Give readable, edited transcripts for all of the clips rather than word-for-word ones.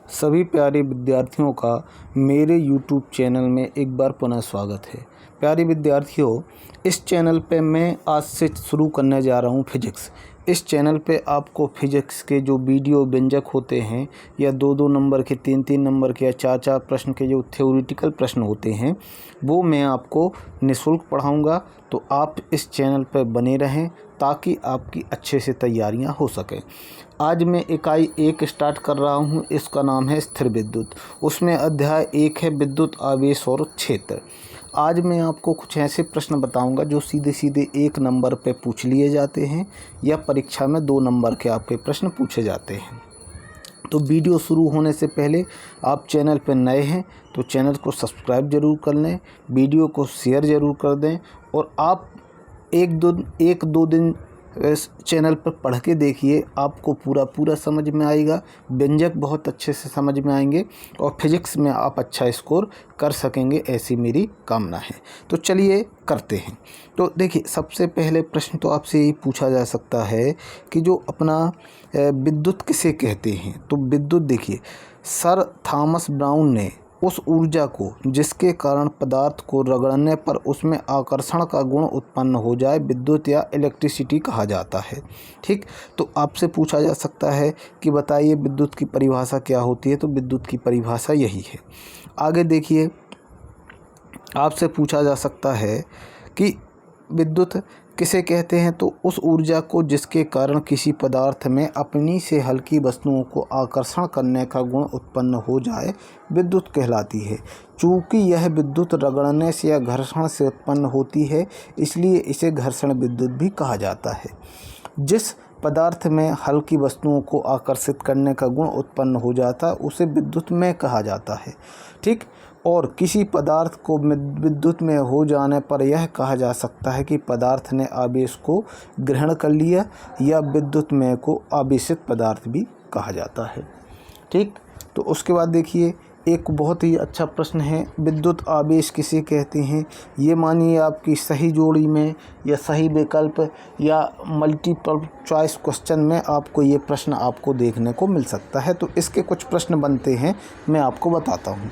सभी प्यारे विद्यार्थियों का मेरे YouTube चैनल में एक बार पुनः स्वागत है। प्यारे विद्यार्थियों, इस चैनल पे मैं आज से शुरू करने जा रहा हूँ फिजिक्स। इस चैनल पे आपको फिजिक्स के जो वीडियो व्यंजक होते हैं या 2-2 नंबर के 3-3 नंबर के या 4-4 प्रश्न के जो थ्योरेटिकल प्रश्न होते हैं वो मैं आपको निःशुल्क पढ़ाऊँगा। तो आप इस चैनल पर बने रहें ताकि आपकी अच्छे से तैयारियां हो सकें। आज मैं इकाई 1 स्टार्ट कर रहा हूं, इसका नाम है स्थिर विद्युत। उसमें अध्याय 1 है विद्युत आवेश और क्षेत्र। आज मैं आपको कुछ ऐसे प्रश्न बताऊंगा जो सीधे सीधे 1 नंबर पे पूछ लिए जाते हैं या परीक्षा में 2 नंबर के आपके प्रश्न पूछे जाते हैं। तो वीडियो शुरू होने से पहले आप चैनल पर नए हैं तो चैनल को सब्सक्राइब ज़रूर कर लें, वीडियो को शेयर ज़रूर कर दें और आप एक दो दिन इस चैनल पर पढ़ के देखिए, आपको पूरा समझ में आएगा। व्यंजक बहुत अच्छे से समझ में आएंगे और फिजिक्स में आप अच्छा स्कोर कर सकेंगे, ऐसी मेरी कामना है। तो चलिए करते हैं। तो देखिए, सबसे पहले प्रश्न तो आपसे यही पूछा जा सकता है कि जो अपना विद्युत किसे कहते हैं। तो विद्युत देखिए, सर थॉमस ब्राउन ने उस ऊर्जा को जिसके कारण पदार्थ को रगड़ने पर उसमें आकर्षण का गुण उत्पन्न हो जाए विद्युत या इलेक्ट्रिसिटी कहा जाता है। ठीक, तो आपसे पूछा जा सकता है कि बताइए विद्युत की परिभाषा क्या होती है। तो विद्युत की परिभाषा यही है। आगे देखिए, आपसे पूछा जा सकता है कि विद्युत किसे कहते हैं। तो उस ऊर्जा को जिसके कारण किसी पदार्थ में अपनी से हल्की वस्तुओं को आकर्षण करने का गुण उत्पन्न हो जाए विद्युत कहलाती है। चूँकि यह विद्युत रगड़ने से या घर्षण से उत्पन्न होती है, इसलिए इसे घर्षण विद्युत भी कहा जाता है। जिस पदार्थ में हल्की वस्तुओं को आकर्षित करने का गुण उत्पन्न हो जाता है उसे विद्युत में कहा जाता है। ठीक, और किसी पदार्थ को विद्युत में हो जाने पर यह कहा जा सकता है कि पदार्थ ने आवेश को ग्रहण कर लिया, या विद्युत में को आवेशित पदार्थ भी कहा जाता है। ठीक, तो उसके बाद देखिए, एक बहुत ही अच्छा प्रश्न है, विद्युत आवेश किसे कहते हैं। ये मानिए आपकी सही जोड़ी में या सही विकल्प या मल्टीपल चॉइस क्वेश्चन में आपको ये प्रश्न आपको देखने को मिल सकता है। तो इसके कुछ प्रश्न बनते हैं, मैं आपको बताता हूँ।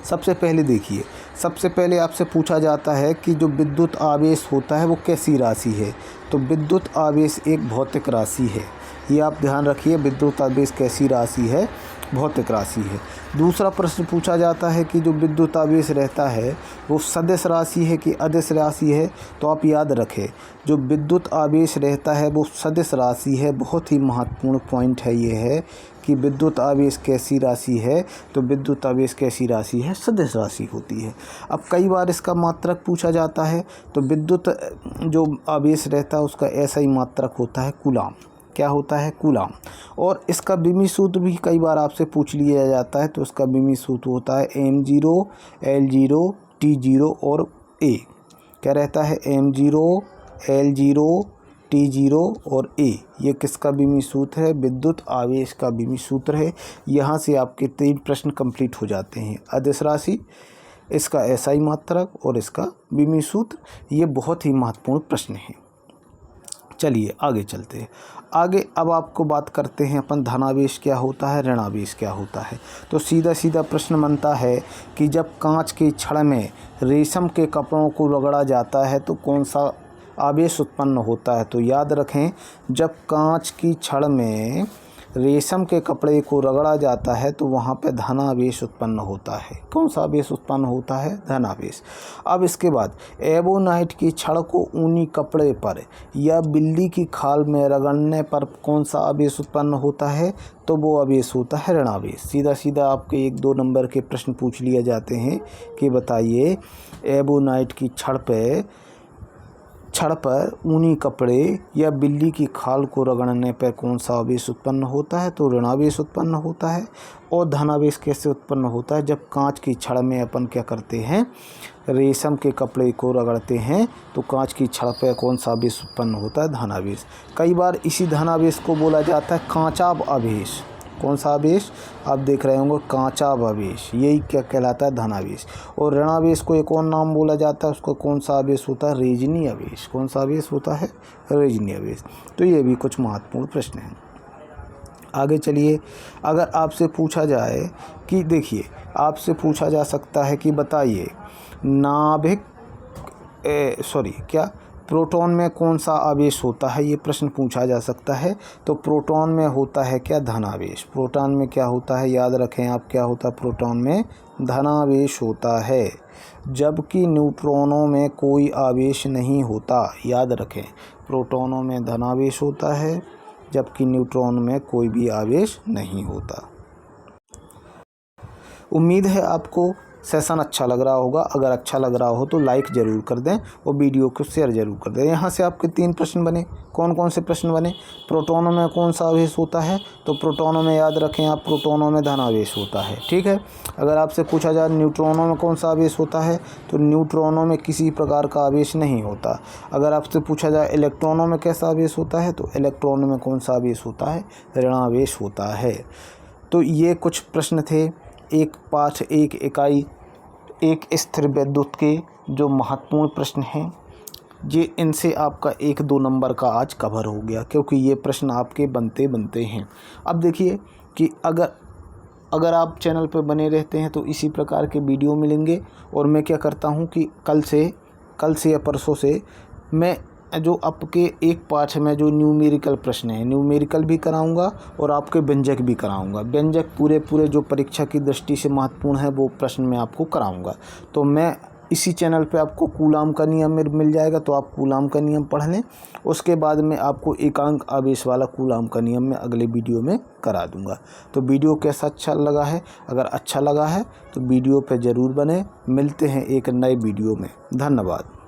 सबसे पहले देखिए, सबसे पहले आपसे पूछा जाता है कि जो विद्युत आवेश होता है वो कैसी राशि है। तो विद्युत आवेश एक भौतिक राशि है, ये आप ध्यान रखिए। विद्युत आवेश कैसी राशि है, भौतिक राशि है। दूसरा प्रश्न पूछा जाता है कि जो विद्युत आवेश रहता है वो सदिश राशि है कि अदिश राशि है। तो आप याद रखें, जो विद्युत आवेश रहता है वो सदिश राशि है। बहुत ही महत्वपूर्ण पॉइंट है ये है कि विद्युत आवेश कैसी राशि है। तो विद्युत आवेश कैसी राशि है, सदिश राशि होती है। अब कई बार इसका मात्रक पूछा जाता है। तो विद्युत जो आवेश रहता है उसका ऐसा ही मात्रक होता है कूलाम। क्या होता है, कूलाम। और इसका विमी सूत्र भी कई बार आपसे पूछ लिया जाता है। तो इसका विमी सूत्र होता है m0 l0 t0 और a। क्या रहता है, m0 l0 t0 और a। ये किसका विमी सूत्र है, विद्युत आवेश का विमी सूत्र है। यहाँ से आपके 3 प्रश्न कंप्लीट हो जाते हैं। अदिश राशि, इसका एसआई मात्रक और इसका विमी सूत्र। ये बहुत ही महत्वपूर्ण प्रश्न है। चलिए आगे चलते हैं। आगे अब आपको बात करते हैं अपन, धनावेश क्या होता है, ऋणावेश क्या होता है। तो सीधा प्रश्न बनता है कि जब कांच की छड़ में रेशम के कपड़ों को रगड़ा जाता है तो कौन सा आवेश उत्पन्न होता है। तो याद रखें, जब कांच की छड़ में रेशम के कपड़े को रगड़ा जाता है तो वहाँ पे धनावेश उत्पन्न होता है। कौन सा आवेश उत्पन्न होता है, धनावेश। अब इसके बाद एबोनाइट की छड़ को ऊनी कपड़े पर या बिल्ली की खाल में रगड़ने पर कौन सा आवेश उत्पन्न होता है। तो वो आवेश होता है ऋणावेश। सीधा आपके 1-2 नंबर के प्रश्न पूछ लिए जाते हैं कि बताइए एबोनाइट की छड़ पर ऊनी कपड़े या बिल्ली की खाल को रगड़ने पर कौन सा आवेश उत्पन्न होता है। तो ऋणावेश उत्पन्न होता है। और धनावेश कैसे उत्पन्न होता है, जब कांच की छड़ में अपन क्या करते हैं, रेशम के कपड़े को रगड़ते हैं तो कांच की छड़ पर कौन सा आवेश उत्पन्न होता है, धनावेश। कई बार इसी धनावेश को बोला जाता है कांचाभ आवेश। कौन सा आवेश, आप देख रहे होंगे, कांचाभ आवेश। यही क्या कहलाता है, धनावेश। और ऋणावेश को एक और नाम बोला जाता है, उसको कौन सा आवेश होता है, रेजिनी आवेश। कौन सा आवेश होता है, रेजिनी आवेश। तो ये भी कुछ महत्वपूर्ण प्रश्न हैं। आगे चलिए, अगर आपसे पूछा जाए कि देखिए, आपसे पूछा जा सकता है कि बताइए प्रोटॉन में कौन सा आवेश होता है, ये प्रश्न पूछा जा सकता है। तो प्रोटॉन में होता है क्या, धनावेश। प्रोटॉन में क्या होता है, याद रखें आप, क्या होता है प्रोटॉन में, धनावेश होता है, जबकि न्यूट्रॉनों में कोई आवेश नहीं होता। याद रखें, प्रोटॉनों में धनावेश होता है जबकि न्यूट्रॉन में कोई भी आवेश नहीं होता। उम्मीद है आपको सेशन अच्छा लग रहा होगा। अगर अच्छा लग रहा हो तो लाइक ज़रूर कर दें और वीडियो को शेयर ज़रूर कर दें। यहाँ से आपके 3 प्रश्न बने। कौन कौन से प्रश्न बने, प्रोटॉनों में कौन सा आवेश होता है, तो प्रोटॉनों में याद रखें आप, प्रोटॉनों में धनावेश होता है, ठीक है। अगर आपसे पूछा जाए न्यूट्रॉनों में कौन सा आवेश होता है, तो न्यूट्रॉनों में किसी प्रकार का आवेश नहीं होता। अगर आपसे पूछा जाए इलेक्ट्रॉनों में कैसा आवेश होता है, तो इलेक्ट्रॉनों में कौन सा आवेश होता है, ऋणावेश होता है। तो ये कुछ प्रश्न थे, एक पाठ, एक इकाई, एक स्थिर विद्युत के जो महत्वपूर्ण प्रश्न हैं, ये इनसे आपका 1-2 नंबर का आज कवर हो गया, क्योंकि ये प्रश्न आपके बनते हैं। अब देखिए कि अगर आप चैनल पर बने रहते हैं तो इसी प्रकार के वीडियो मिलेंगे। और मैं क्या करता हूँ कि कल से या परसों से मैं जो आपके एक पाठ में जो न्यूमेरिकल प्रश्न है, न्यूमेरिकल भी कराऊंगा और आपके व्यंजक भी कराऊंगा। व्यंजक पूरे जो परीक्षा की दृष्टि से महत्वपूर्ण है वो प्रश्न मैं आपको कराऊंगा। तो मैं इसी चैनल पे आपको कूलाम का नियम मिल जाएगा, तो आप कूलाम का नियम पढ़ लें। उसके बाद में आपको एकांक आवेश वाला कूलाम का नियम मैं अगले वीडियो में करा दूंगा। तो वीडियो कैसा अच्छा लगा है, अगर अच्छा लगा है तो वीडियो पे ज़रूर बने। मिलते हैं एक नए वीडियो में। धन्यवाद।